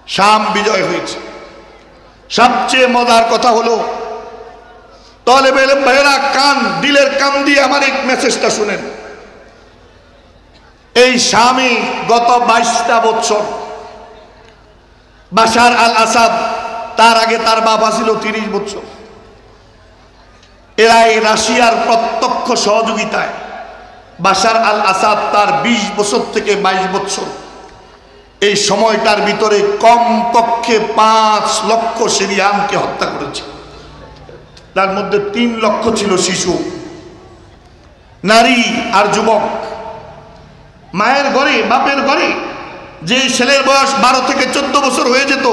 শাম বিজয় হয়েছে। সবচেয়ে মজার কথা হলো, তালেবে ইলম ভাইয়েরা কান, দিলের কান দিয়ে আমার এই মেসেজটা শুনেন। এই শামে গত 22টা বছর বাশার আল আসাদ, তার আগে তার বাবা ছিল 30 বছর, এরা এই রাশিয়ার প্রত্যক্ষ সহযোগিতায় বাশার আল আসাদ তার 20 বছর থেকে 22 বছর, এই সময়টার ভিতরে কমপক্ষে 5 লক্ষ সিরিয়ানকে হত্যা করেছে। তার মধ্যে 3 লক্ষ ছিল শিশু, নারী আর যুবক। মায়ের ঘরে, বাপের ঘরে যে ছেলের বয়স 12 থেকে 14 বছর হয়ে যেত,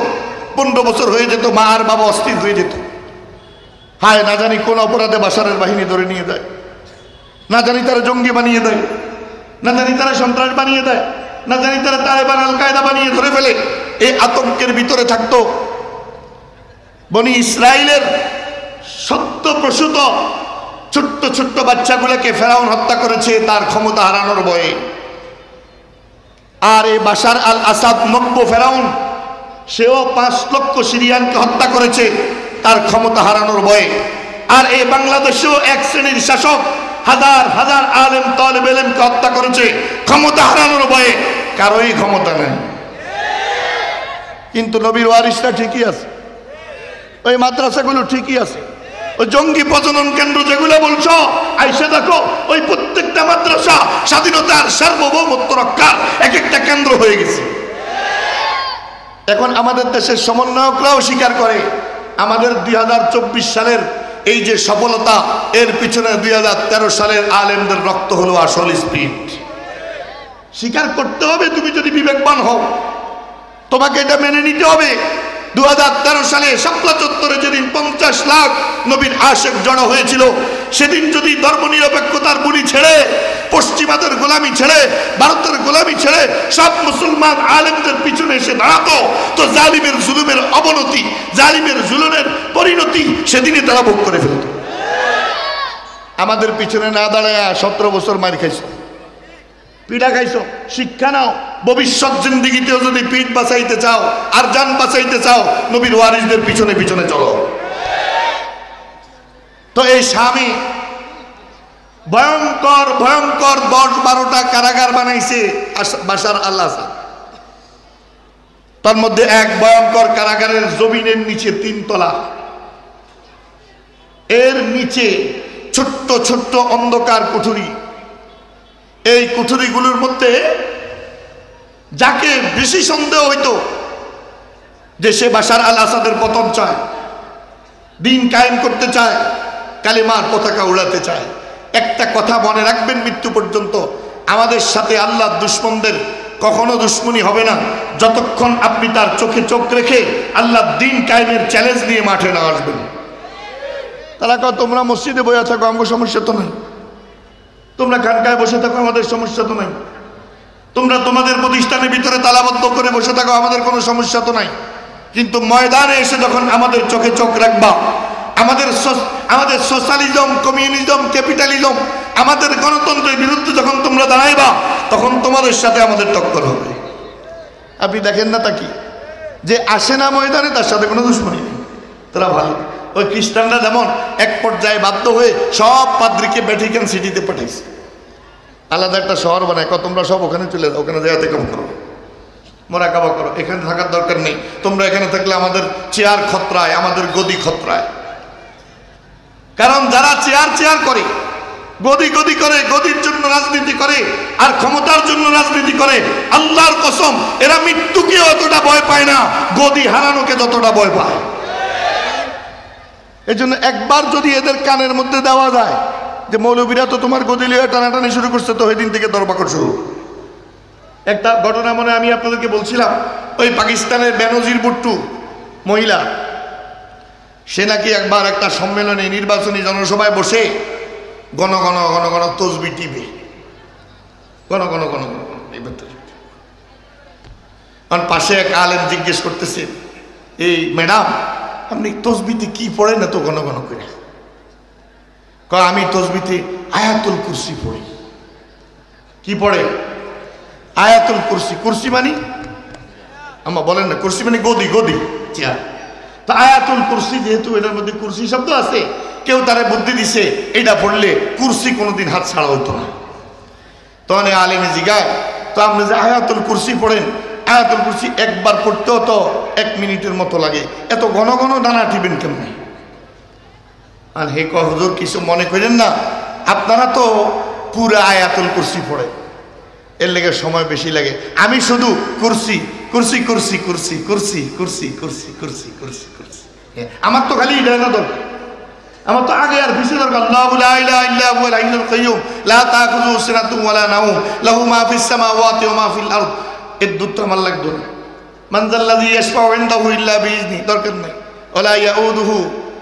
15 বছর হয়ে যেত, মা আর বাবা অস্থির হয়ে যেত। হায়, না জানি কোন অপরাধে বাশারের বাহিনী ধরে নিয়ে যায়, না জানি তারা জঙ্গি বানিয়ে দেয়, না জানি তারা সন্ত্রাস বানিয়ে দেয়, না জানি তারা তালেবান আল কায়দা বানিয়ে ধরে ফেলে। এই আতঙ্কের ভিতরে থাকতো। বনি ইসরাইলের সত্য প্রসূত ছোট্ট ছোট্ট বাচ্চাগুলোকে ফেরাউন হত্যা করেছে তার ক্ষমতা হারানোর ভয়ে। আর এই বাশার আল আসাদ নব্য ফেরাউন, সেও 5 লক্ষ সিরিয়ানকে হত্যা করেছে তার ক্ষমতা হারানোর ভয়ে। আর এই বাংলাদেশেও এক শ্রেণীর শাসক হাজার হাজার আলেম তালেবে ইলমকে হত্যা করেছে ক্ষমতা হারানোর ভয়ে। কারোই ক্ষমতা নেই, কিন্তু নবীর ওয়ারিসরা ঠিকই আছে, ওই মাদ্রাসাগুলো ঠিকই আছে, ওই জঙ্গি প্রজনন কেন্দ্র যেগুলো বলছো, আইসা দেখো ওই প্রত্যেকটা মাদ্রাসা স্বাধীনতার সার্বভৌমত্ব রক্ষার এক একটা কেন্দ্র হয়ে গেছে। এখন আমাদের দেশের সমন্বয়করাও স্বীকার করে আমাদের 2024 সালের এই যে সফলতা, এর পিছনে 2013 সালের আলেমদের রক্ত হলো আসল স্পিড। স্বীকার করতে হবে, তুমি যদি বিবেকবান হও তোমাকে এটা মেনে নিতে হবে। 2013 সালে শাপলা চত্বরে যেদিন 50 লাখ নবীর আশেক জড়ো হয়েছিল, সেদিন যদি ধর্মনিরপেক্ষতার বুলি ছেড়ে, পশ্চিমাদের গোলামি ছেড়ে, ভারতের গোলামি ছেড়ে সব মুসলমান আলেমদের পিছনে এসে দাঁড়াতো, তো জালিমের জুলুমের অবনতি, জালিমের জুলুমের পরিণতি সেদিনই তারা ভোগ করে ফেলত। আমাদের পিছনে না দাঁড়ায় 17 বছর মার খাইছো, পিঠা খাইছো। শিক্ষা নাও, ভবিষ্যৎ জিন্দিগিতেও যদি পিঠ বাঁচাইতে চাও আর জান বাঁচাইতে চাও, নবীর ওয়ারিসদের পিছনে পিছনে চলো। তো এই স্বামী ভয়ঙ্কর ভয়ঙ্কর 10-12টা কারাগার বানাইছে বাশার আল আসাদ। তার মধ্যে এক ভয়ঙ্কর কারাগারের জমিনের নিচে 3 তলা, এর নিচে ছোট্ট ছোট্ট অন্ধকার কুঠুরি। এই কুঠুরিগুলোর মধ্যে যাকে বেশি সন্দেহ হইতো যে সে বাশার আল আসাদের পতন চায়, দিন কায়েম করতে চায়, কালিমার পতাকা উড়াতে চায়, একটা কথা মনে রাখবেন মৃত্যু পর্যন্ত, আমাদের সাথে আল্লাহর দুশমনদের কখনো দুশ্মনী হবে না যতক্ষণ আপনি তার চোখে চোখ রেখে আল্লাহর দিন কায়েমের চ্যালেঞ্জ নিয়ে মাঠে না আসবেন। তারা কয় তোমরা মসজিদে বসে থাকো, আমাদের সমস্যা তো নেই, তোমরা খানকায় বসে থাকো, আমাদের সমস্যা তো নাই, তোমরা তোমাদের প্রতিষ্ঠানের ভিতরে তালাবদ্ধ করে বসে থাকো, আমাদের কোনো সমস্যা তো নাই, কিন্তু ময়দানে এসে যখন আমাদের চোখে চোখ রাখবা, আমাদের সোশ্যালিজম, কমিউনিজম, ক্যাপিটালিজম, আমাদের গণতন্ত্রের বিরুদ্ধে যখন তোমরা দাঁড়াইবা, তখন তোমাদের সাথে আমাদের টক্কর হবে। আপনি দেখেন না তা কি, যে আসে না ময়দানে তার সাথে কোনো দুশ্মনী নেই, তারা ভালো। ওই খ্রিস্টানরা যেমন এক পর্যায়ে বাধ্য হয়ে সব পাদ্রীকে ভ্যাটিকান সিটিতে পাঠিয়েছে, আলাদা একটা শহর বানায়, তোমরা সব ওখানে চলে যাও, ওখানে যাইতে কম করো, মোরাকাবা করো, এখানে থাকার দরকার নেই, তোমরা এখানে থাকলে আমাদের চেয়ার খতরায়, আমাদের গদি খতরায়। কারণ যারা চেয়ার করে, গদি করে, গদির জন্য রাজনীতি করে আর ক্ষমতার জন্য রাজনীতি করে, আল্লাহর কসম এরা মৃত্যুকে অতটা ভয় পায় না গদি হারানোকে যতটা ভয় পায়। এই জন্য একবার যদি এদের কানের মধ্যে দেওয়া যায় যে মৌলবীরা তো তোমার গদি লিয়ে টানাটানি শুরু করছে, তো ওই দিন থেকে দরবাকর শুরু। একটা ঘটনা মনে আমি আপনাদেরকে বলছিলাম, ওই পাকিস্তানের বেনজির ভুট্টো মহিলা, সে নাকি একবার একটা সম্মেলনে নির্বাচনী জনসভায় বসে গণ গণ গণ গণ তসবি টিপে গণ গণ গণ গণ এইবার কারণ পাশে এক আলেম জিজ্ঞেস করতেছে, এই ম্যাডাম আপনি তসবিতে কি পড়েন না তো ঘন ঘন করে? কয় আমি তসবিতে আয়াতুল কুরসি পড়ি। কি পড়ে? আয়াতুল কুরসি। কুরসি মানে আম্মা বলেন না, কুরসি মানে গদি, গদি চেয়ার। তো আয়াতুল কুরসি যেহেতু এটার মধ্যে কুরসি শব্দ আছে, কেউ তারা বুদ্ধি দিছে এটা পড়লে কুরসি কোনোদিন হাত ছাড়া হতো না। তখন আলেমে জিগায়, তো আপনি যে আয়াতুল কুরসি পড়েন, আয়াতুল কুরসি একবার পড়তেও তো 1 মিনিটের মতো লাগে, এত ঘন ঘন ডানা টিবেন কেমনি? আর হে কয় হুজুর কিছু মনে করেন না, আপনারা তো পুরো আয়াতুল কুরসি পড়ে, এর লেগে সময় বেশি লাগে। আমি শুধু কুরসি কুরসি কুরসি কুরসি কুরসি কুরসি কুরসি কুরসি কুরসি কুরসি, আমার তো খালি এটা না দরকার, আমার তো আগে আর পিছনে দরকার। আল্লাহু লা ইলাহা ইল্লা হুয়াল হাইয়ুল কাইয়্যুম লা তাখুযুহু সিনাতুন ওয়ালা নাওম লাহু মা ফিস সামাওয়াতি ওয়া মা ফিল আরদ, এর দুটো আমার লাগবে না। মান যাল্লাযী ইয়াশফাউ ইনদাহু ইল্লা বিইজনি, দরকার নাই। ওয়ালা ইয়াউদুহু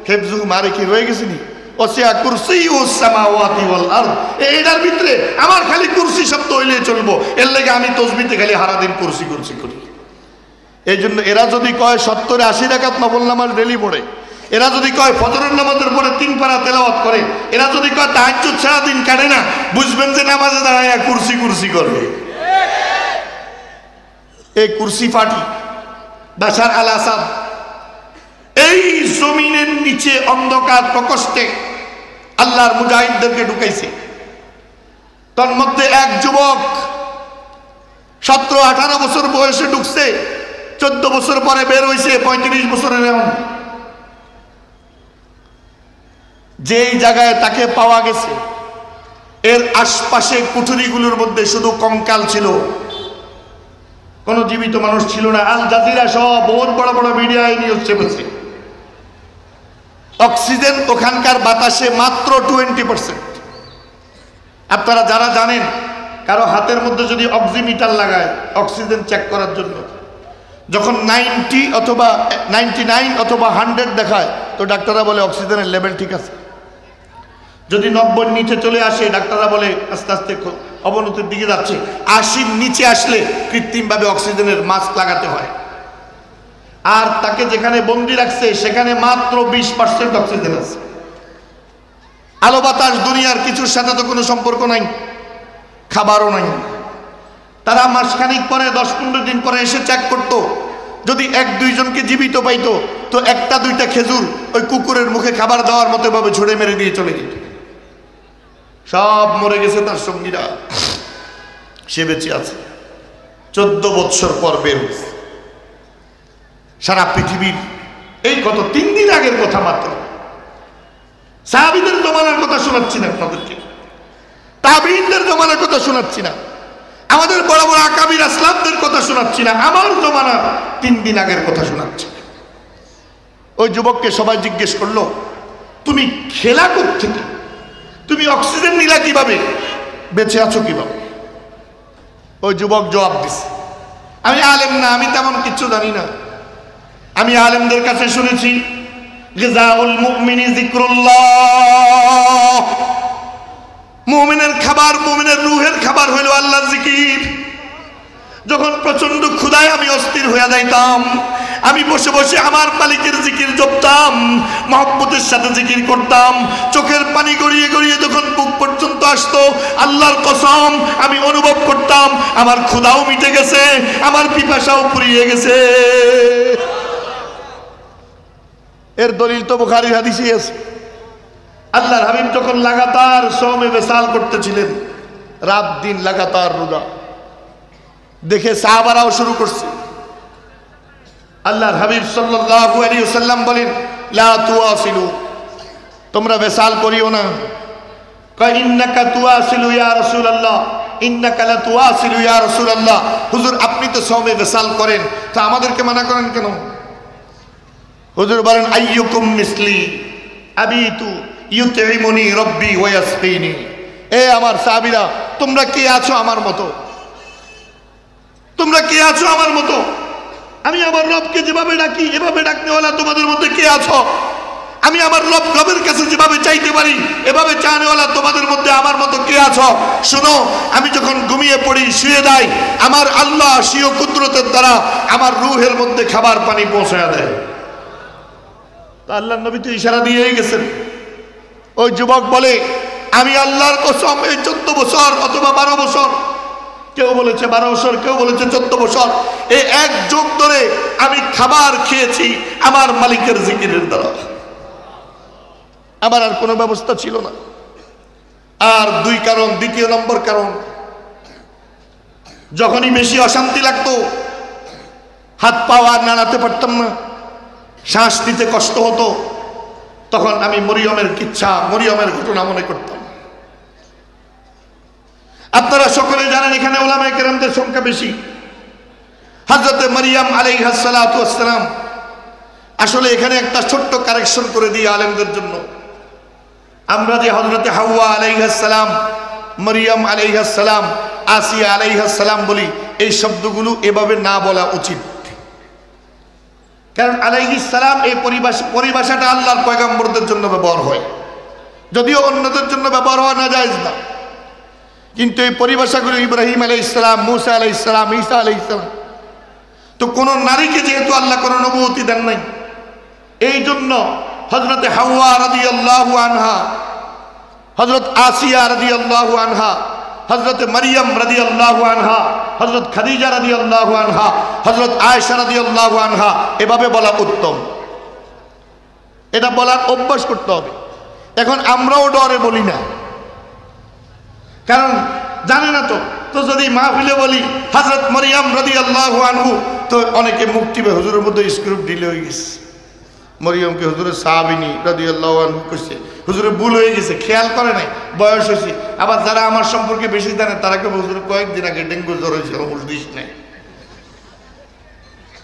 হিফযুহু, মারে কি রয়ে গেছে নি? ওয়াসিআ কুরসিয়্যুস সামাওয়াতি ওয়াল আরদ, এইটার ভিতরে আমার খালি কুরসি শব্দ হইলে চলবো, এর লেগে আমি তাসবিহতে খালি সারা দিন কুরসি কুরসি করি। এই জন্য এরা যদি কয় 70-80 রাকাত নফল নামাজ ডেলি পড়ে, এরা যদি কয় ফজরের নামাজের পরে 3 পারা তেলাওয়াত করে, এরা যদি কয় তাহাজ্জুদ সারা দিন কাটে না, বুঝবেন যে নামাজে দাঁড়ায় কুরসি কুরসি করবে। এই কুরসি পার্টি বাশার আল আসাদ এই জমিনের নিচে অন্ধকার প্রকোষ্ঠে আল্লাহর মুজাহিদদেরকে ঢুকাইছে। তার মধ্যে এক যুবক 17-18 বছর বয়সে ঢুকছে, 14 বছর পরে বের হয়েছে, 35 বছরের এমন। যেই জায়গায় তাকে পাওয়া গেছে এর আশপাশে কুঠুরিগুলোর মধ্যে শুধু কঙ্কাল ছিল, কোনো জীবিত মানুষ ছিল না। আল জাজিরা সহ বহুত বড় বড় মিডিয়ায় নিউজ চেপেছে। অক্সিজেন ওখানকার বাতাসে মাত্র 20%। আপনারা যারা জানেন, কারো হাতের মধ্যে যদি অক্সিমিটার লাগায় অক্সিজেন চেক করার জন্য, যখন 90 অথবা 99 অথবা 100 দেখায়, তো ডাক্তাররা বলে অক্সিজেনের লেভেল ঠিক আছে। যদি 90 নিচে চলে আসে, ডাক্তাররা বলে আস্তে আস্তে অবনতির দিকে যাচ্ছে। 80 নিচে আসলে কৃত্রিমভাবে অক্সিজেনের মাস্ক লাগাতে হয়। আর তাকে যেখানে বন্দি রাখছে সেখানে মাত্র 20% অক্সিজেন আছে। আলো বাতাস দুনিয়ার কিছুর সাথে তো কোনো সম্পর্ক নাই, খাবারও নাই। তারা মাসখানিক পরে 10-15 দিন পরে এসে চেক করতো, যদি 1-2 জনকে জীবিত পাইতো তো 1-2টা খেজুর ওই কুকুরের মুখে খাবার দেওয়ার মতো ভাবে ছুঁড়ে মেরে দিয়ে চলে যেত। সব মরে গেছে তার সঙ্গীরা, সে বেঁচে আছে। 14 বছর পর বের হয়েছে। সারা পৃথিবীর এই কত 3 দিন আগের কথা মাত্র। সাহাবীদের জমানার কথা শোনাচ্ছি না আপনাদেরকে, তাবিঈনদের জমানার কথা শোনাচ্ছি না, আমাদের বড় বড় আকাবির আসলাফদের কথা শোনাচ্ছি না, আমার জমানা 3 দিন আগের কথা শোনাচ্ছি। ওই যুবককে সবাই জিজ্ঞেস করলো, তুমি খেলা কোত্থেকে, তুমি অক্সিজেন নিলা কিভাবে, বেঁচে আছো কিভাবে? ওই যুবক জবাব দিছে, আমি আলেম না, আমি তেমন কিছু জানি না। আমি আলেমদের কাছে শুনেছি গিযাউল মুমিনি যিকরুল্লাহ, মুমিনের খাবার, মুমিনের রূহের খাবার হইল আল্লাহর জিকির। যখন প্রচন্ড ক্ষুধায় আমি অস্থির হয়ে যাইতাম, আমি বসে বসে আমার মালিকের জিকির জপতাম, মহব্বতের সাথে জিকির করতাম। চোখের পানি গড়িয়ে গড়িয়ে যখন বুক পর্যন্ত আসতো, আল্লাহর কসম আমি অনুভব করতাম আমার ক্ষুধাও মিটে গেছে, আমার পিপাসাও ফুরিয়ে গেছে। এর দলিল তো বুখারীর হাদিসে আছে। আল্লাহর হাবিব যখন লাগাতার সওমে বিসাল করতেছিলেন, রাত দিন লাগাতার রোজা, দেখে সাহাবারাও শুরু করছে। আল্লাহর হাবিব সাল্লাল্লাহু আলাইহি ওয়াসাল্লাম বলেন, লা তুয়াসিলু, তোমরা বিসাল করিও না। কয় ইন্নাকা তুয়াসিলু ইয়া রাসূলুল্লাহ, ইন্নাকা লা তুয়াসিলু ইয়া রাসূলুল্লাহ, হুজুর আপনি তো সওমে বিসাল করেন, তা আমাদেরকে মানা করেন কেন? হুজুর বলেন, আইয়ুকুম মিসলি আবিতু ইউতইমুনি রাব্বি ওয়া ইয়াসকিনি। এ আমার সাহাবীরা, তোমরা কে আছো আমার মতো? তোমরা কে আছো আমার মতো? আমি আমার রবকে যেভাবে ডাকি এভাবে ডাকনেওয়ালা তোমাদের মধ্যে কে আছো? আমি আমার রবের কাছে যেভাবে চাইতে পারি এভাবে চানেওয়ালা তোমাদের মধ্যে আমার মতো কে আছো? শোনো, আমি যখন ঘুমিয়ে পড়ি, শুয়ে যাই, আমার আল্লাহ স্বীয় কুদরতের দ্বারা আমার রূহের মধ্যে খাবার পানি পৌঁছায়া দেয়। তা আল্লাহর নবী তো ইশারা দিয়েই গেছেন। ওই যুবক বলে, আমি আল্লাহর কসম এই 14 বছর অথবা 12 বছর কেউ বলেছে 12 বছর, কেউ বলেছে 14 বছর। এই এক যুগ ধরে আমি খাবার খেয়েছি আমার মালিকের জিকিরের দ্বারা, আমার আর কোনো ব্যবস্থা ছিল না। আর দ্বিতীয় নম্বর কারণ, যখনই বেশি অশান্তি লাগতো, হাত পা আর নাড়াতে পারতাম না, শ্বাস নিতে কষ্ট হতো, তখন আমি মরিয়মের কিচ্ছা, মরিয়মের ঘটনা মনে করতাম। আপনারা সকলে জানেন এখানে উলামায়ে কেরামদের সংখ্যা বেশি। হযরতে মারিয়াম আলাইহিস সালাতু ওয়াস সালাম, আসলে এখানে একটা ছোট্ট কারেকশন করে দিই আলেমদের জন্য। আমরা যে হযরতে হাওয়া আলাইহিস সালাম, মারিয়াম আলাইহিস সালাম, আসিয়া আলাইহিস সালাম বলি, এই শব্দগুলো এভাবে না বলা উচিত। কারণ আলাইহিস সালাম এই পরিভাষাটা আল্লাহর পয়গম্বরদের জন্য ব্যবহার হয়, যদিও অন্যদের জন্য ব্যবহার হওয়া না জায়েজ না। কিন্তু এই পরিভাষাগুলো ইব্রাহিম আলাইহিস সালাম, মূসা আলাইহিস সালাম, ঈসা আলাইহিস সালাম, তো কোন নারীকে যেহেতু আল্লাহ কোন নবুয়তি দেন নাই, এই জন্য হযরতে হাওয়া রাদিয়াল্লাহু আনহা, হযরত আসিয়া রাদিয়াল্লাহু আনহা, হযরতে মারিয়াম রাদিয়াল্লাহু আনহা, হযরত খাদিজা রাদিয়াল্লাহু আনহা, হযরত আয়েশা রাদিয়াল্লাহু আনহা, এভাবে বলা উত্তম। এটা বলার অভ্যাস করতে হবে। এখন আমরাও ডরে বলি না, কারণ জানে না তো যদি মাহফিলে বলি হযরত মারিয়াম রাদিয়াল্লাহু আনহু, তো অনেকে মুখ টিপে হুজুরের মধ্যে স্ক্রিপ্ট ঢিলে হয়ে গেছে। মরিয়মকে হুজুরের সাহাবিনী রাদিয়াল্লাহু আনহু কইছে, হুজুরের ভুল হয়ে গেছে, খেয়াল করে নাই, বয়স হয়েছে। আবার যারা আমার সম্পর্কে বেশি জানে তারা কে হুজুর কয়েকদিন আগে ডেঙ্গু জ্বর হয়েছে, হুজুর দিস নাই।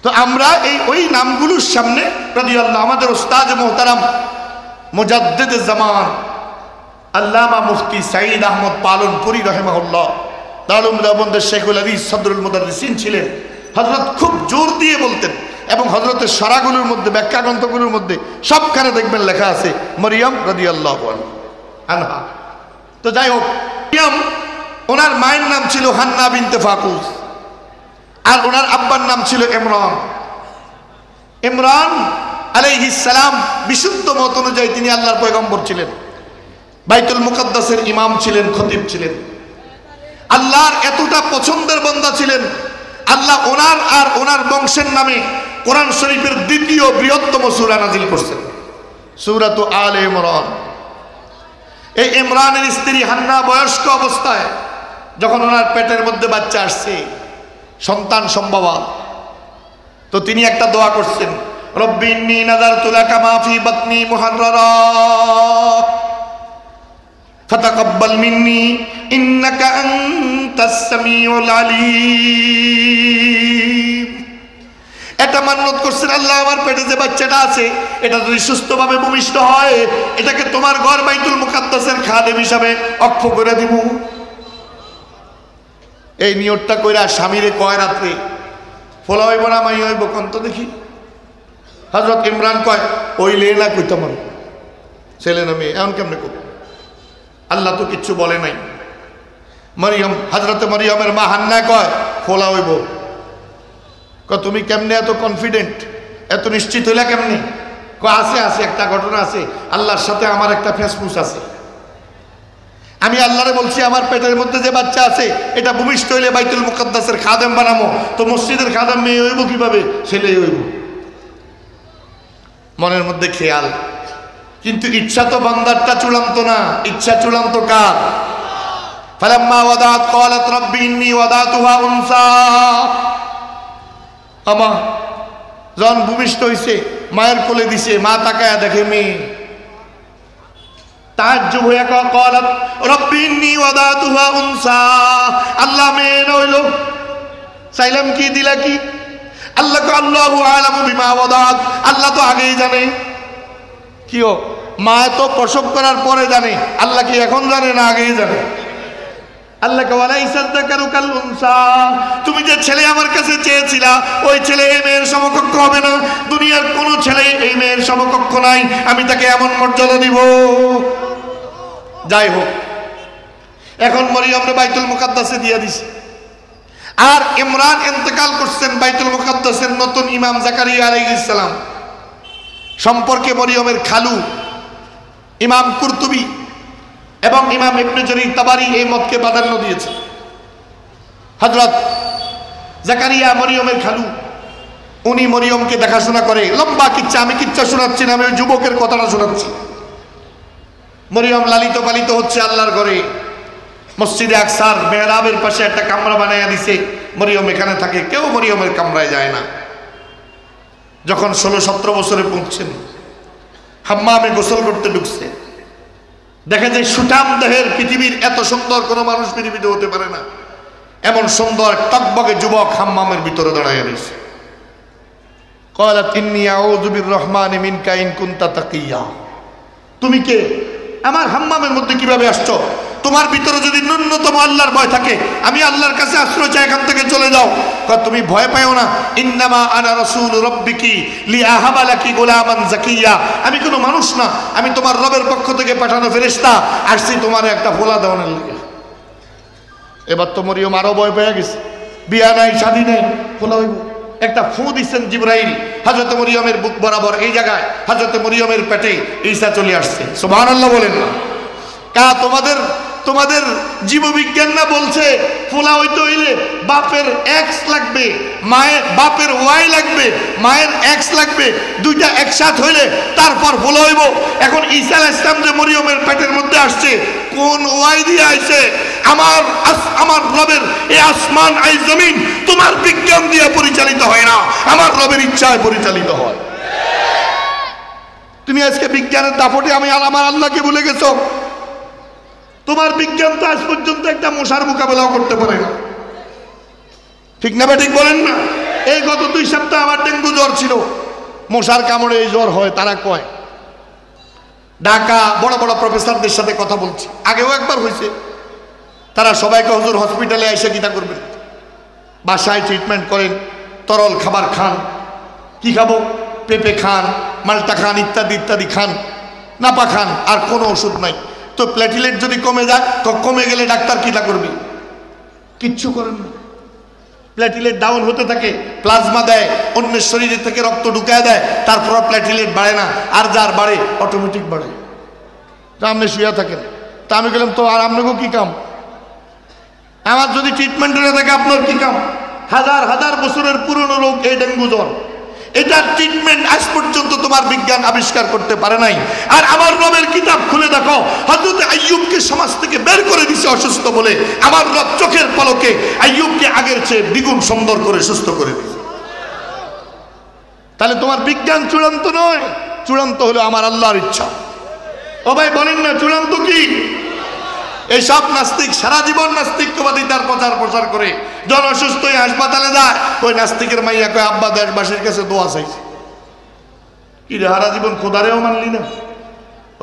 তো আমরা ওই নামগুলোর সামনে রাদিয়াল্লাহু, আমাদের উস্তাদ মুহতারাম মুজাদ্দিদ জামান আল্লামা মুফতি সাঈদ আহমদ পালনপুরি রাহিমাহুল্লাহ, দারুল দেওবন্দের শেখুল হাদিস সদরুল মুদাররিসিন ছিলেন। হযরত খুব জোর দিয়ে বলতেন, এবং হযরতের সরাগুলোর মধ্যে, ব্যাখ্যা গ্রন্থগুলোর মধ্যে সবখানে দেখবেন লেখা আছে মারিয়াম রাদিয়াল্লাহু আনহা। তো যাই হোক, মারিয়াম, ওনার মায়ের নাম ছিল হান্না বিনতে ফাকুস, আর ওনার আব্বার নাম ছিল ইমরান। ইমরান আলাইহিস সালাম বিশুদ্ধ মত অনুযায়ী তিনি আল্লাহর পয়গম্বর ছিলেন, বাইতুল মুকাদ্দাসের ইমাম ছিলেন, খতিব ছিলেন, আল্লাহর এতটা পছন্দের বান্দা ছিলেন, আল্লাহ ওনার আর ওনার বংশের নামে কোরআন শরীফের দ্বিতীয় বৃহত্তম সূরা নাজিল করছেন, সূরাতু আলে ইমরান। এই ইমরানের স্ত্রী হান্না বয়স্ক অবস্থায় যখন ওনার পেটের মধ্যে বাচ্চা আসছে, সন্তান সম্ভবা, তো তিনি একটা দোয়া করছেন, রব্বি ইন্নী নাযারতু লাকা মা ফি বাতনি মুহাররারা ফাতাকাব্বাল মিন্নি ইন্নাকা আনতাস সামিউল আলিম। এটা মান্নত করছেন, আল্লাহ আমার পেটে যে বাচ্চাটা আছে এটা যদি সুস্থভাবে ভূমিষ্ঠ হয়, এটাকে তোমার ঘর বাইতুল মুকাদ্দাসের খাদেম হিসাবে অক্ষ করে দিব। এই নিয়তটা কইরা স্বামীরে কয় রাত্রে, ফলা হইব না মাই হইব কন্ত দেখি। হযরত ইমরান কয়, ওইলে না কইতাম, ছেলে না মেয়ে, এমন কেমনে কব, আল্লাহ তো কিচ্ছু বলে নাই। মারিয়াম, হযরতে মারিয়ামের মা হান্না কয়, ফলা হইব। তুমি কেমনে এত কনফিডেন্ট, এত নিশ্চিত হইলা কেমনে? আছে আছে, একটা ঘটনা আছে, আল্লাহর সাথে আমার একটা ফেসবুক আছে। আমি আল্লাহরে বলছি আমার পেটের মধ্যে যে বাচ্চা আছে এটা ভূমিষ্ঠ হইলে বাইতুল মুকাদ্দাসের খাদেম বানাবো, তো মসজিদের খাদেম মেয়ে হইব কিভাবে? ছেলে হইব। মনের মধ্যে খেয়াল, কিন্তু ইচ্ছা তো বান্দারটা চূড়ান্ত না, ইচ্ছা চূড়ান্ত কার? ফালাম্মা ওয়াদাত ক্বালাত রাব্বি ইন্নী ওয়াদাতুহা উনসা। আমা যখন ভূমিষ্ঠ হইছে, মায়ের কোলে দিছে, মা তাকায়া দেখে মেয়ে, তাজ্জুব হইয়া ক্বালাত রাব্বি ইন্নী ওয়াদাতুহা উনসা। আল্লাহ মেয়ে হইল, চাইলাম কি দিলা কি? আল্লাহ কো আল্লাহু আ'লামু বিমা ওয়াদাত, আল্লাহ তো আগেই জানে। কিও মা তো প্রসব করার পরে জানে, আল্লাহ কি এখন জানে না আগেই জানে? আল্লাহ ওয়ালাইসা যাকারু কাল উনসা, তুমি যে ছেলে আমার কাছে চেয়েছিলা ওই ছেলে এই মেয়ের সমকক্ষ হবে না, দুনিয়ার কোনো ছেলে এই মেয়ের সমকক্ষ নাই, আমি তাকে এমন মর্যাদা দিব। যাই হোক, এখন মরিয়মরে বাইতুল মুকাদ্দাসে দিয়ে দিছে, আর ইমরান ইন্তেকাল করছেন, বাইতুল মুকাদ্দাসের নতুন ইমাম জাকারিয়া আলাইহিস সালাম সম্পর্কে মরিয়মের খালু ইমাম কুরতুবী এবং ইমাম ইবনে জরীর তাবারি এই মতকে প্রাধান্য দিয়েছে। হযরত জাকারিয়া মরিয়মের খালু, উনি মরিয়মকে দেখাশোনা করে। লম্বা কিচ্ছা, আমি কিচ্ছা শোনাচ্ছি না, আমি ওই যুবকের কথাটা শোনাচ্ছি। মরিয়ম লালিত পালিত হচ্ছে আল্লাহর ঘরে। মসজিদে আকসার মেহরাবের পাশে একটা কামরা বানাইয়া দিছে, মরিয়ম এখানে থাকে, কেউ মরিয়মের কামরায় যায় না। যখন 16-17 বছরে পৌঁছছেন, হাম্মামে গোসল করতে ঢুকছে, দেখা যায় সুঠাম দেহের, পৃথিবীর এত সুন্দর কোনো মানুষ পৃথিবীতে হতে পারে না, এমন সুন্দর টকবগে যুবক হাম্মামের ভিতরে দাঁড়াইয়া রয়েছে। ক্বালাত ইন্নী আউযু বিররহমানি মিনকা ইন কুনতা তাকিয়্যা। তুমি কে? আমার হাম্মামের মধ্যে কিভাবে আসছো? তোমার ভিতরে যদি ন্যূনতম আল্লাহর ভয় থাকে, আমি আল্লাহর কাছে আশ্রয় চাই, এখান থেকে চলে যাও। তুমি ভয় পাও না, ইন্নামা আনা রাসূল রাব্বিকি লিআহাবা লাকি গোলামান যাকিয়্যা। আমি কোনো মানুষ না, আমি তোমার রবের পক্ষ থেকে পাঠানো ফেরেশতা, আসছি তোমার একটা ফোলা দেওয়ার লাগে। এবার তো মরিয়ম আরো ভয় পেয়ে গেছে, বিয়া নাই, শাদী নেই, ফোলা হইব। একটা ফু দিচ্ছেন জিবরাইল হযরত মরিয়মের বুক বরাবর, এই জায়গায় হযরত মরিয়মের পেটে ঈসা চলে আসছে। সুবহানাল্লাহ বলেন না? তোমাদের তোমাদের জীববিজ্ঞান না বলছে ফোলা হইতে হইলে বাপের এক্স লাগবে, মায়ের বাপের ওয়াই লাগবে, মায়ের এক্স লাগবে, দুইটা একসাথ হইলে তারপর ফোলা হইব। এখন ঈসা আলাইহিস সালাম যে মরিয়মের পেটের মধ্যে আসছে, কোন ওয়াই দিয়ে আইছে? আমার রবের এই আসমান এই জমিন তোমার বিজ্ঞান দিয়ে পরিচালিত হয় না, আমার রবের ইচ্ছায় পরিচালিত হয়। তুমি আজকে বিজ্ঞানের দাপটে আমি আমার আল্লাহকে ভুলে গেছো। তোমার বিজ্ঞান তো আজ পর্যন্ত একটা মশার মোকাবেলাও করতে পারে না, ঠিক না? ঠিক বলেন না? এই গত 2 সপ্তাহ আমার ডেঙ্গু জ্বর ছিল, মশার কামড়ে এই জ্বর হয় তারা কয়। ঢাকা বড় বড় প্রফেসরদের সাথে কথা বলছি, আগেও একবার হয়েছে। তারা সবাইকে হুজুর হসপিটালে এসে কিতা করবেন, বাসায় ট্রিটমেন্ট করেন, তরল খাবার খান। কি খাবো? পেঁপে খান, মালটা খান, ইত্যাদি ইত্যাদি খান, নাপা খান, আর কোনো ওষুধ নাই। তো প্ল্যাটিলেট যদি কমে যায়, তো কমে গেলে ডাক্তার কিটা করবে? কিচ্ছু করেন না। প্ল্যাটিলেট ডাউন হতে থাকে, প্লাজমা দেয়, অন্যের শরীরে থেকে রক্ত ঢুকায় দেয়, তারপর প্ল্যাটিলেট বাড়ে না, আর যার বাড়ে অটোমেটিক বাড়ে। আপনি শুয়ে থাকেন, তা আমি গেলাম তো, আর আপনাকেও কি কাম? আমার যদি ট্রিটমেন্ট হয়ে থাকে আপনার কি কাম? হাজার হাজার বছরের পুরনো রোগ এই ডেঙ্গু জ্বর, এটার ট্রিটমেন্ট আজ পর্যন্ত তোমার বিজ্ঞান আবিষ্কার করতে পারে নাই। আর আমার রবের কিতাব খুলে দেখো, হযরত আইয়ুবকে সমাজ থেকে বের করে দিছে অসুস্থ বলে, আমার রব চোখের পলকে আইয়ুবকে আগের চেয়ে দ্বিগুণ সুন্দর করে সুস্থ করে দিছে। তাহলে তোমার বিজ্ঞান চূড়ান্ত নয়, চূড়ান্ত হলো আমার আল্লাহর ইচ্ছা। ও ভাই বলেন না, চূড়ান্ত কি? এইসব নাস্তিক সারা জীবন নাস্তিকবাদিতার প্রচার করে, জন অসুস্থ হয়ে হাসপাতালে যায়, ওই নাস্তিকের মাইয়া কয় আব্বা দেশবাসীর কাছে দোয়া চাইছে। কি রে, সারা জীবন খোদারেও মানলি না,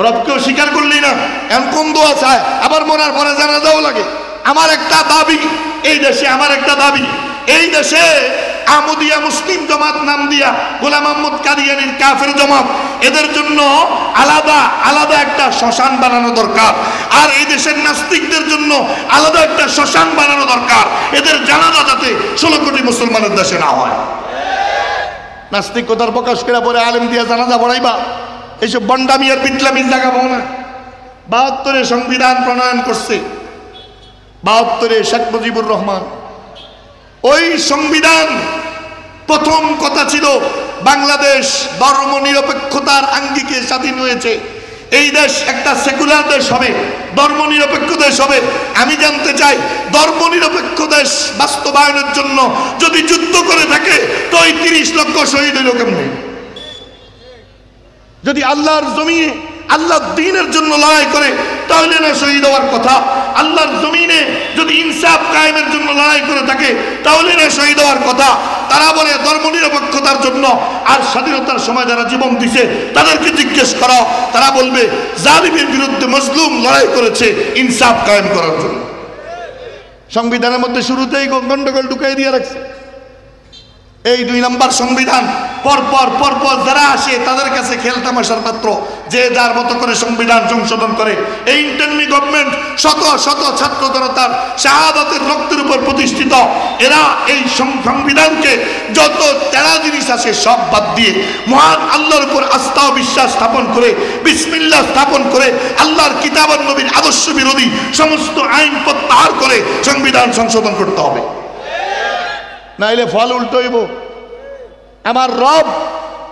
রবকেও স্বীকার করলি না, এমন কোন দোয়া চায়? আবার মরার পরে জানাজাও লাগে। আমার একটা দাবি এই দেশে, আমার একটা দাবি এই দেশে আহমদিয়া মুসলিম জামাত নাম দিয়া গোলাম আহমদ কাদিয়ানীর কাফের জামাত, এদের জন্য আলাদা আলাদা একটা শ্মশান বানানো দরকার। আর এই দেশের নাস্তিকদের জন্য আলাদা একটা শ্মশান বানানো দরকার, এদের জানাজা যাতে 16 কোটি মুসলমানের দেশে না হয়। নাস্তিকতার প্রকাশ করে পরে আলেম দিয়া জানাজা পড়াইবা, এইসব বন্ডামিয়ার বিপ্লবীর জায়গা পাও না। 72-এ সংবিধান প্রণয়ন করছে, 72-এ শেখ মুজিবুর রহমান। ওই সংবিধান প্রথম কথা ছিল বাংলাদেশ ধর্মনিরপেক্ষতার আঙ্গিকে স্বাধীন হয়েছে, এই দেশ একটা সেকুলার দেশ হবে, ধর্মনিরপেক্ষ দেশ হবে। আমি জানতে চাই, ধর্মনিরপেক্ষ দেশ বাস্তবায়নের জন্য যদি যুদ্ধ করে থাকে, তো এই 30 লক্ষ শহীদ হইল কেমনে? যদি আল্লাহর জমিনে আল্লাহর দ্বীনের জন্য লড়াই করে, তাহলে না শহীদ হওয়ার কথা। আল্লাহর জমিনে যদি ইনসাফ কায়েমের জন্য লড়াই করে থাকে, তাহলে না শহীদ হওয়ার কথা। তারা বলে ধর্মনিরপেক্ষতার জন্য, আর স্বাধীনতার সময় যারা জীবন দিছে তাদেরকে জিজ্ঞেস করো, তারা বলবে জালিমের বিরুদ্ধে মজলুম লড়াই করেছে ইনসাফ কায়েম করার জন্য। সংবিধানের মধ্যে শুরুতেই গন্ডগোল ঢুকাই দিয়ে রাখছে। এই 2 নম্বর সংবিধান পরপর যারা আসে তাদের কাছে খেলতামাশার পাত্র, যে যার মতো করে সংবিধান সংশোধন করে। এই ইন্টারমি গভর্নমেন্ট শত শত ছাত্র জনতার শাহাদাতের রক্তের উপর প্রতিষ্ঠিত, এরা এই সংবিধানকে যত তেড়া জিনিস আছে সব বাদ দিয়ে মহান আল্লাহর উপর আস্থা ও বিশ্বাস স্থাপন করে, বিসমিল্লাহ স্থাপন করে, আল্লাহর কিতাব আর নবীর আদর্শ বিরোধী সমস্ত আইন প্রত্যাহার করে সংবিধান সংশোধন করতে হবে। নাইলে ফল উল্টো হইব। আমার রব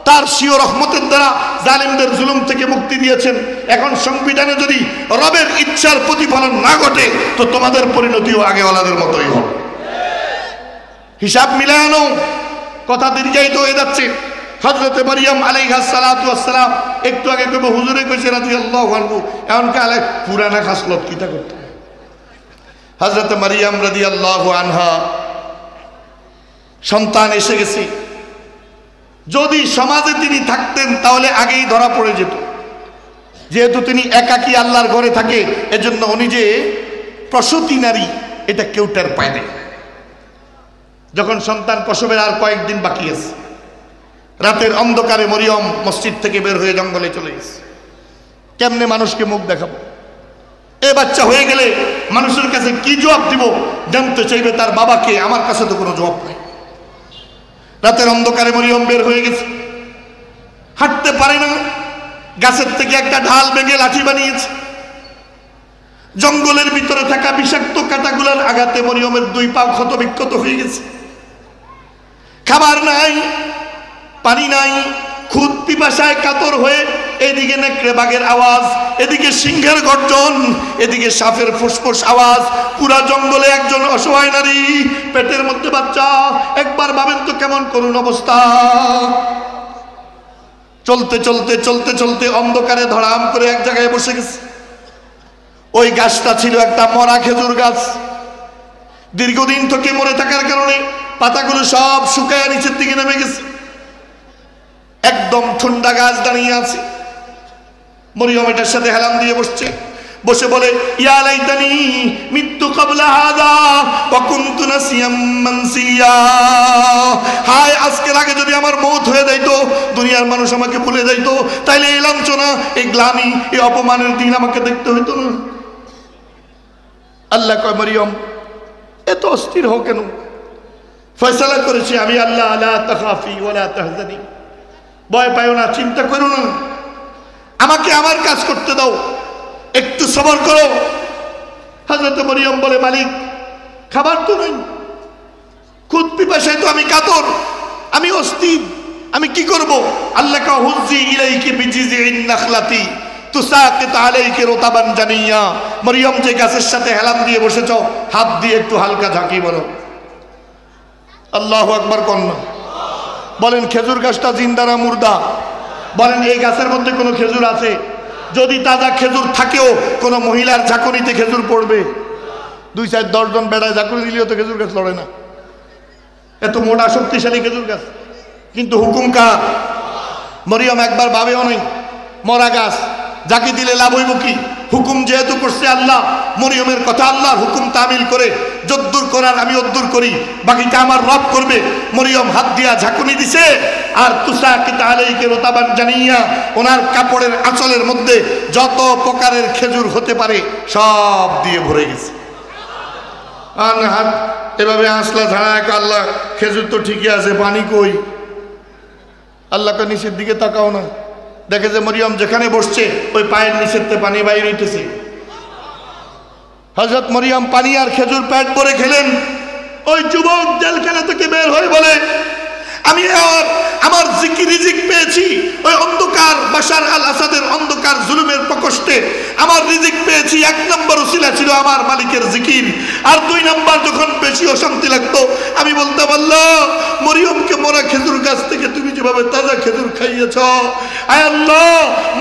তার স্বীয় রহমতের দ্বারা জালিমদের জুলুম থেকে মুক্তি দিয়েছেন। এখন সংবিধানে যদি রবের ইচ্ছার প্রতিফলন না ঘটে তো তোমাদের পরিণতিও আগেওয়ালাদের মতোই হবে। হিসাব মিলায় আনো। কথা দীর্ঘায়িত হয়ে যাচ্ছে। হযরতে মারিয়াম আলাইহিস সালাতু ওয়াস সালাম একটু আগে কইব হুজুরে কইছে রাদিয়াল্লাহু আনহু, এখন কালে পুরানা খাসলত কিটা করতে। হযরতে মারিয়াম রাদিয়াল্লাহু আনহা সন্তান এসে গেছে। যদি সমাজে তিনি থাকতেন তাহলে আগেই ধরা পড়ে যেত। যেহেতু তিনি একাকী আল্লাহর ঘরে থাকে, এজন্য উনি যে প্রসূতি নারী এটা কেউ টের পায় না। যখন সন্তান প্রসবের আর কয়েকদিন বাকি আছে, রাতের অন্ধকারে মরিয়ম মসজিদ থেকে বের হয়ে জঙ্গলে চলে গেছে। কেমনে মানুষকে মুখ দেখাবো? এ বাচ্চা হয়ে গেলে মানুষের কাছে কি জবাব দিব? জানতে চাইবে তার বাবাকে। আমার কাছে তো কোনো জবাব নাই। রাতের অন্ধকারে মরিয়ম বের হয়ে গেছে, হাঁটতে পারে না। গাছের থেকে একটা ঢাল ভেঙে লাঠি বানিয়েছে। জঙ্গলের ভিতরে থাকা বিষাক্ত কাঁটাগুলোর আঘাতে মরিয়মের দুই পা ক্ষত বিক্ষত হয়ে গেছে। খাবার নাই, পানি নাই, খুদ পিপাসায় কাতর হয়ে এদিকে নেকড়ে বাঘের আওয়াজ, এদিকে সিংহের গর্জন, এদিকে সাপের ফুসফুস আওয়াজ। পুরা জঙ্গলে একজন অসহায় নারী, পেটের মধ্যে বাচ্চা। একবার ভাবেন তো কেমন করুণ অবস্থা। চলতে চলতে চলতে চলতে অন্ধকারে ধড়াম করে এক জায়গায় বসে গেছে। ওই গাছটা ছিল একটা মরা খেজুর গাছ। দীর্ঘদিন থেকে মরে থাকার কারণে পাতাগুলো সব শুকায় নিচের দিকে নেমে গেছে। একদম ঠান্ডা গাছ দাঁড়িয়ে আছে। মরিয়ম এটার সাথে হেলান দিয়ে বসছে। বসে বলে, ইয়া লাইতানি মিত্তু ক্বাবলা হাযা ওয়া কুনতু নাসিয়াম মানসিয়া। হায়, আজকের আগে যদি আমার মওত হয়ে যাইতো, দুনিয়ার মানুষ আমাকে ভুলে যাইতো, তাইলে এই লাঞ্ছনা, এই গ্লানি, এই অপমানের দিন আমাকে দেখতে হইতো না। আল্লাহ কয়, মরিয়ম এত অস্থির হও কেন? ফয়সালা করেছি আমি আল্লাহ, লা তাখাফি ওয়া লা তাহজানি। ভয় পাইও না, চিন্তা করো না, আমাকে আমার কাজ করতে দাও, একটু সবর করো। হযরত মরিয়ম বলে, মালিক খাবার তো নাই, খুদ পিপাসায় তো আমি কাতর, আমি অস্থির, আমি কি করব? আল্লাহ কা হুজি ইলাইকি বিজিজিন নাখলাতি তুসাকিত আলাইকি রুতাবান জানিয়া। মরিয়ম যে গাছের সাথে হেলান দিয়ে বসেছো, হাত দিয়ে একটু হালকা ঝাঁকি মারো। আল্লাহু আকবার কন্যা বলেন, খেজুর গাছটা জিন্দা না মুর্দা? বলেন, এই গাছের মধ্যে কোনো খেজুর আছে? যদি তাজা খেজুর থাকেও কোনো মহিলার ঝাঁকুনিতে খেজুর পড়বে? 2-4-10 জন বেড়ায় ঝাঁকুনি দিলেও তো খেজুর গাছ লড়ে না। এত মোটা শক্তিশালী খেজুর গাছ, কিন্তু হুকুম কার? মরিয়ম একবার ভাবেও নাই। মরা গাছ যাকে দিলে লাভ হইব কি? হুকুম যেহেতু করছে আল্লাহ, মরিয়মের কথা আল্লাহর হুকুম তামিল করে যদ্দুর করার আমি অদ্দুর করি, বাকিটা আমার রব করবে। মরিয়ম হাত দিয়া ঝাঁকুনি দিছে, আর তুসাকিত আলাইকি রুতাবান জানিয়া, ওনার কাপড়ের আঁচলের মধ্যে যত প্রকারের খেজুর হতে পারে সব দিয়ে ভরে গেছে। আর হাত এভাবে আসলা ঝাড়ায়, আল্লাহ খেজুর তো ঠিকই আছে, পানি কই? আল্লাহকে নিচের দিকে তাকাও না, দেখে যে মরিয়ম যেখানে বসছে ওই পায়ের নিচের পানি বাইরে হইতেছে। হযরত মরিয়ম পানি আর খেজুর পেট ভরে খেলেন। ওই যুবক জেলখানা থেকে বের হয়ে বলে, আমি আমার রিজিক পেয়েছি। ওই অন্ধকার বাশার আল আসাদের অন্ধকার জুলুমের প্রকোষ্ঠে আমার রিজিক পেয়েছি। 1 নম্বর উসিলা ছিল আমার মালিকের জিকির, আর 2 নম্বর যখন বেশি অশান্তি লাগতো আমি বলতাম, আল্লাহ মরিয়মকে মরা খেজুর গাছ থেকে তুমি যেভাবে তাজা খেজুর খাইয়েছ, আয় আল্লাহ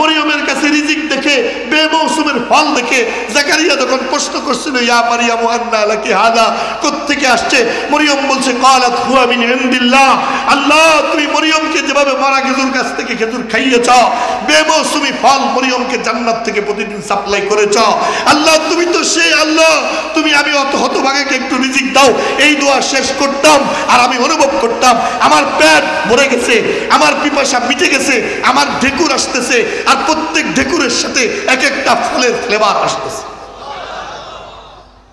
মরিয়মের কাছে রিজিক দেখে, বেমৌসুমের ফল দেখে জাকারিয়া যখন প্রশ্ন করছিল, ইয়া মারিয়াম আন্না লাকি হাযা, কোত্থেকে আসছে? মরিয়ম বলছে, ক্বালাত হুয়া মিন ইনদিল্লাহ। আল্লাহ তুমি মরিয়মকে যেভাবে মরা খেজুর গাছ থেকে খেজুর খাইয়েছ, বেমৌসুমি ফল মরিয়মকে জান্নাত থেকে প্রতিদিন সাপ্লাই করেছ, আল্লাহ তুমি তো সেই আল্লাহ, তুমি আমি অত হতভাগাকে একটু রিজিক দাও। এই দোয়া শেষ করতাম আর আমি অনুভব করতাম আমার পেট ভরে গেছে, আমার পিপাসা মিটে গেছে, আমার ঢেকুর আসতেছে, আর প্রত্যেক ঢেকুরের সাথে এক একটা ফলের ফ্লেভার আসতেছে।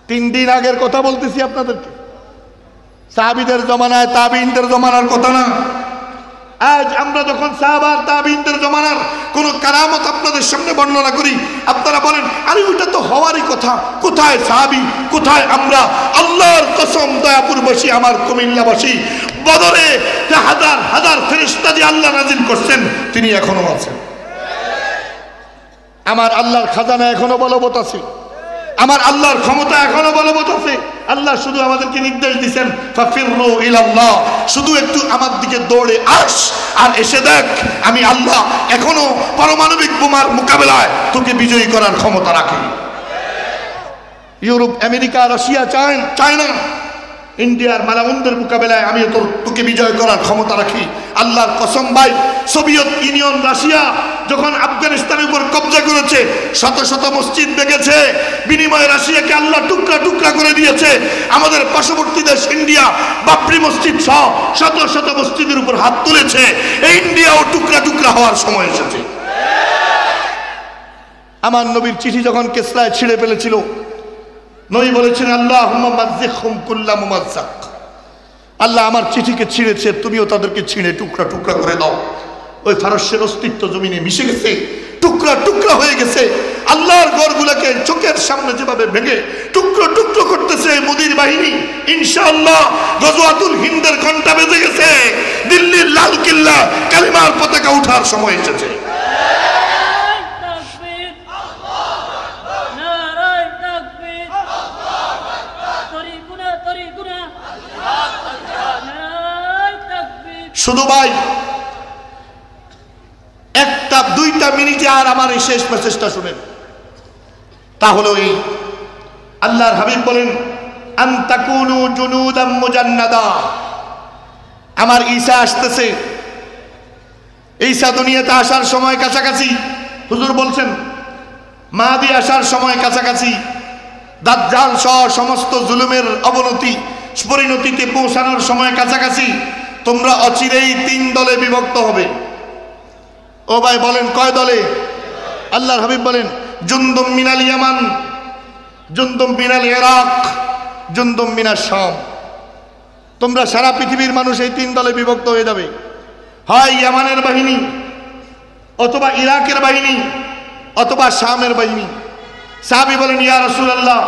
3 দিন আগের কথা বলতেছি আপনাদেরকে, সাহাবীদের জমানায়, তাবিঈনদের জমানার কথা না। আজ আমরা যখন সাহাবা তাবিঈনদের জমানার কোন কারামত আপনাদের সামনে বর্ণনা করি, আপনারা বলেন আরে ওইটা তো হওয়ারই কথা, কোথায় সাহাবী, কোথায় আমরা? আল্লাহর কসম দয়াপুরবাসী, আমার কুমিল্লাবাসী, বদরে যে হাজার হাজার ফেরেশতা যে আল্লাহ নাজিল করছেন তিনি এখনো আছেন। আমার আল্লাহর খাজানা এখনো বলবৎ আছে, আমার আল্লাহর ক্ষমতা এখনো বলবৎ আছে। আল্লাহ শুধু আমাদেরকে নির্দেশ দিচ্ছেন ফাফিরু ইলাল্লাহ, শুধু একটু আমার দিকে দৌড়ে আস আর এসে দেখ আমি আল্লাহ এখনো পারমাণবিক বোমার মোকাবেলায় তোকে বিজয়ী করার ক্ষমতা রাখি। ইউরোপ, আমেরিকা, রাশিয়া, চায়না, ইন্ডিয়ার মালাউনদের মোকাবেলায় আমি তোকে বিজয় করার ক্ষমতা রাখি। আল্লাহর কসম ভাই, সোভিয়েত ইউনিয়ন, রাশিয়া যখন আফগানিস্তানের উপর কবজা করেছে, শত শত মসজিদ ভেঙেছে, বিনিময়ে রাশিয়াকে আল্লাহ টুকরা টুকরা করে দিয়েছে। আমাদের পার্শ্ববর্তী দেশ ইন্ডিয়া বাবরি মসজিদ সহ শত শত মসজিদের উপর হাত তুলেছে। এই ইন্ডিয়াও টুকরা টুকরা হওয়ার সময় এসেছে। আমার নবীর চিঠি যখন কেসরায় ছিঁড়ে ফেলেছিল, নবী বলেছেন আল্লাহুম্মা মাযযিকহুম কুল্লা মুমাযযাক, আল্লাহ আমার চিঠিকে ছিঁড়েছে, তুমিও তাদেরকে ছিঁড়ে টুকরা টুকরা করে দাও। ওই ফারস্যের অস্তিত্ব জমিনে মিশে গেছে, টুকরা টুকরা হয়ে গেছে। আল্লাহর ঘরগুলোকে চোখের সামনে যেভাবে ভেঙে টুকরো টুকরো করতেছে মোদির বাহিনী, ইনশাআল্লাহ গজওয়াতুল হিন্দের ঘন্টা বেজে গেছে, দিল্লির লাল কিল্লা কালিমার পতাকা ওঠার সময় এসেছে। শুধু ভাই একটা দুইটা মিনিটে আর আমার এই শেষ মেসেজটা শুনেন, তা হলো এই, আল্লাহর হাবিব বলেন আন তাকুনু জুনুদাম মুজান্নাদা। আমার ঈসা আসতেছে, ঈসা দুনিয়াতে আসার সময় কাছাকাছি, হুজুর বলছেন মাহদী আসার সময় কাছাকাছি, দাজ্জাল সহ সমস্ত জুলুমের অবনতি পরিণতিতে পৌঁছানোর সময় কাছাকাছি। তোমরা অচিরেই 3 দলে বিভক্ত হবে। ও ভাই বলেন কয় দলে? আল্লাহর হাবিব বলেন জুনদুম মিনাল ইয়ামান, জুনদুম মিনাল ইরাক, জুনদুম মিনাশ শাম। তোমরা সারা পৃথিবীর মানুষ এই 3 দলে বিভক্ত হয়ে যাবে, হয় ইয়ামানের বাহিনী, অথবা ইরাকের বাহিনী, অথবা শামের বাহিনী। সাহাবী বলেন ইয়া রাসূলুল্লাহ,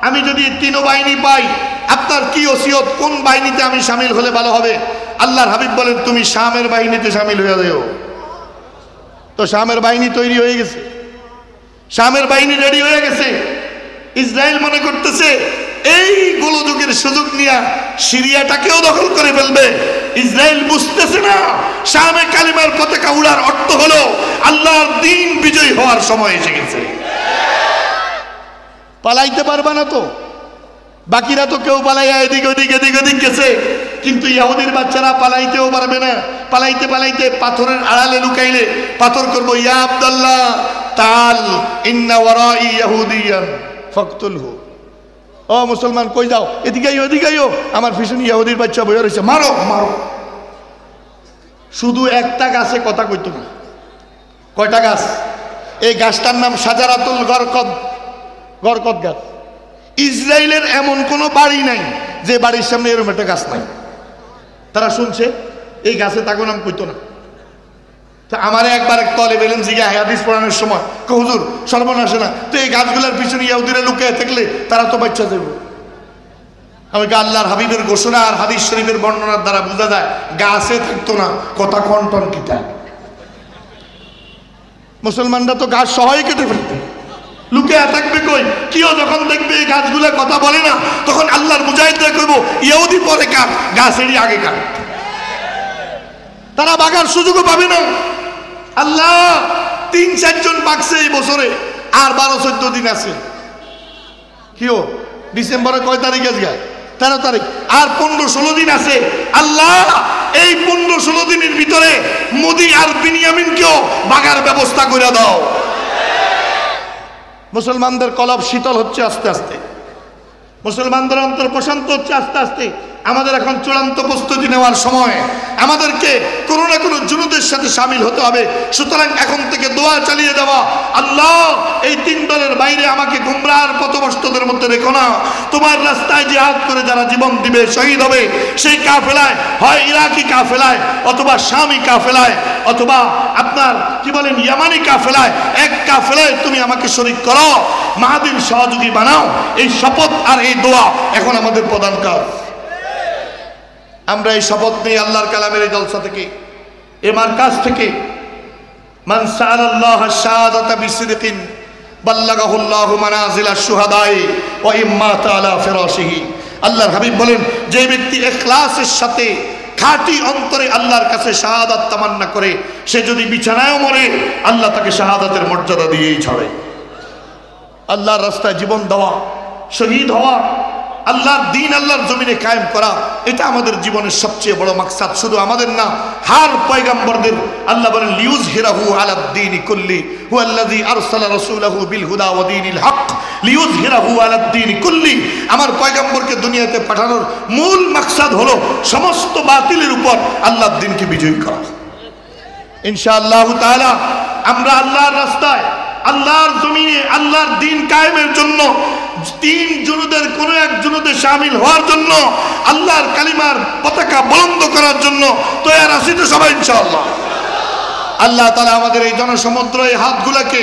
আমি যদি 3 বাহিনী পাই, আপনার কি ওসিয়ত, কোন বাহিনীতে আমি শামিল হলে ভালো হবে? আল্লাহর হাবিব বলেন তুমি শামের বাহিনীতে শামিল হয়ে যাও। তো শামের বাহিনী তৈরি হয়ে গেছে, শামের বাহিনী রেডি হয়ে গেছে। ইসরায়েল মনে করতেছে এই গোলযোগের সুযোগ নিয়ে সিরিয়াটাকেও দখল করে ফেলবে। ইসরায়েল বুঝতেছে না শামে কালিমার পতাকা উড়ার অর্থ হলো আল্লাহর দ্বীন বিজয় হওয়ার সময় এসে গেছে। পালাইতে পারবা না তো, বাকিরা তো কেউ পালাইয়া এদিক ওদিক এদিক ওদিক গেছে, কিন্তু ইহুদির বাচ্চারা পালাইতেও পারবে না। পালাইতে পালাইতে পাথরের আড়ালে লুকাইলে পাথর করবো ইয়া আব্দুল্লাহ তাল ইন্না ওয়ারাই ইহুদিয়ান ফাকতুলহু। ও মুসলমান কই যাও, এদিকে আইও এদিকে আইও, আমার পিছনে ইহুদির বাচ্চা বইয়া রয়েছে, মারো মারো। শুধু একটা গাছে কথা কইতো না, কয়টা গাছ? এই গাছটার নাম শাজারাতুল গরকদ, গরকদ গাছ। ইসরায়েলের এমন কোনো বাড়ি নাই যে বাড়ির সামনে এরকম একটা গাছ নাই। তারা শুনছে এই গাছে তাকে নাম কইতো না। তা আমার একবার এক তলে বেলেন জিগা হাদিস পড়ানোর সময় হুজুর সর্বনাশে না, তো এই গাছগুলোর পিছনে ইহুদিরা লুকিয়ে থাকলে তারা তো বাচ্চা দেবে। আমি আল্লাহর হাবিবের ঘোষণা আর হাদিস শরীফের বর্ণনার দ্বারা বোঝা যায় গাছে থাকতো না, কথা কন্টন কিতা। মুসলমানরা তো গাছ সহায় কেটে ফেলতে, লুকিয়ে থাকবে কই? কেউ যখন দেখবে এই গাছগুলো কথা বলে না, তখন আল্লাহর মুজাহিদরা কইব ইহুদি পরে কাট, গাছেরই আগে কাট। তারা বাগার সুযোগও পাবে না। আল্লাহ 3-4 জন বাগছে এই বছরে, আর 12-14 দিন আছে। কিও ডিসেম্বরে কয় তারিখ আজকে? 13 তারিখ, আর 15-16 দিন আছে। আল্লাহ এই 15-16 দিনের ভিতরে মোদি আর বিনিয়ামিনকেও বাগার ব্যবস্থা করে দাও। মুসলমানদের কলব শীতল হচ্ছে আস্তে আস্তে, মুসলমানদের অন্তর প্রশান্ত হচ্ছে আস্তে আস্তে। আমাদের এখন চূড়ান্ত প্রস্তুতি নেওয়ার সময়, আমাদেরকে কোনো না কোনো জুনুদের সাথে শামিল হতে হবে। সুতরাং এখন থেকে দোয়া চালিয়ে দেওয়া, আল্লাহ এই 3 দলের বাইরে আমাকে গুমরাহর পথভ্রষ্টদের মধ্যে রেখো না। তোমার রাস্তায় জিহাদ করে যারা জীবন দিবে, শহীদ হবে, সেই কাফেলায়, হয় ইরাকি কাফেলায় অথবা শামী কাফেলায় অথবা আপনার কি বলেন ইয়ামানি কাফেলায়, এক কাফেলায় তুমি আমাকে শরীক করো, মাহাদির সহযোগী বানাও। এই শপথ আর এই দোয়া এখন আমাদের প্রধান কাজ। আমরা এই শপথ নিয়ে আল্লাহর কালামের এই জলসা থেকে, এ মারকাজ থেকে, মান সাআলাল্লাহ আশ-শাহাদাতা বিসিদকিন বাল্লাগাহুল্লাহু মানাজিলাশ শুহাদাই ওয়া ইম্মাতা আলা ফিরাশিহি। আল্লাহর হাবিব বলেন, যে ব্যক্তি ইখলাসের সাথে খাঁটি অন্তরে আল্লাহর কাছে শাহাদাত তামান্না করে, সে যদি বিছানায়ও মরে আল্লাহ তাকে শাহাদাতের মর্যাদা দিয়েই ছাড়ে। আল্লাহর রাস্তায় জীবন দেওয়া, শহীদ হওয়া, আল্লাহর দ্বীন আল্লাহর জমিনে কায়েম করা, এটা আমাদের জীবনের সবচেয়ে বড় মাকসাদ। শুধু আমাদের না, হার পয়গম্বরদের আল্লাহ বলেন লিউযহিরাহু আলাদ দীনি কুল্লি হুয়াল্লাযী আরসালা রাসূলাহু বিল হুদা ওয়া দীনিল হক লিউযহিরাহু আলাদ দীনি কুল্লি। আমার পয়গম্বরকে দুনিয়াতে পাঠানোর মূল মাকসাদ হলো সমস্ত বাতিলের উপর আল্লাহর দ্বীনকে বিজয়ী করা। ইনশাআল্লাহ তাআলা আমরা আল্লাহর রাস্তায়, আল্লাহর জমিনে আল্লাহর দ্বীন কায়েমের জন্য, 3 জুনুদের কোন এক জুনুদে শামিল হওয়ার জন্য, আল্লাহর কালিমার পতাকা বুলন্দ করার জন্য তৈরি আছি তো সবাই ইনশাআল্লাহ। আল্লাহ তাআলা আমাদের এই জনসমুদ্র, এই হাতগুলোকে,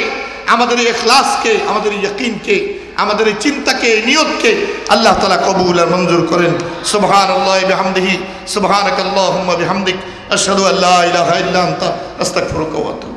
আমাদের এই ইখলাসকে, আমাদের এই ইয়াকিনকে, আমাদের এই চিন্তাকে, নিয়তকে আল্লাহ তাআলা কবুল আর মঞ্জুর করেন। সুবহানাল্লাহি বিহামদিহি, সুবহানাকাল্লাহুম্মা বিহামদিক, আশহাদু আল্লা ইলাহা ইল্লা আনতা, আস্তাগফিরুকা ওয়া আতুবু।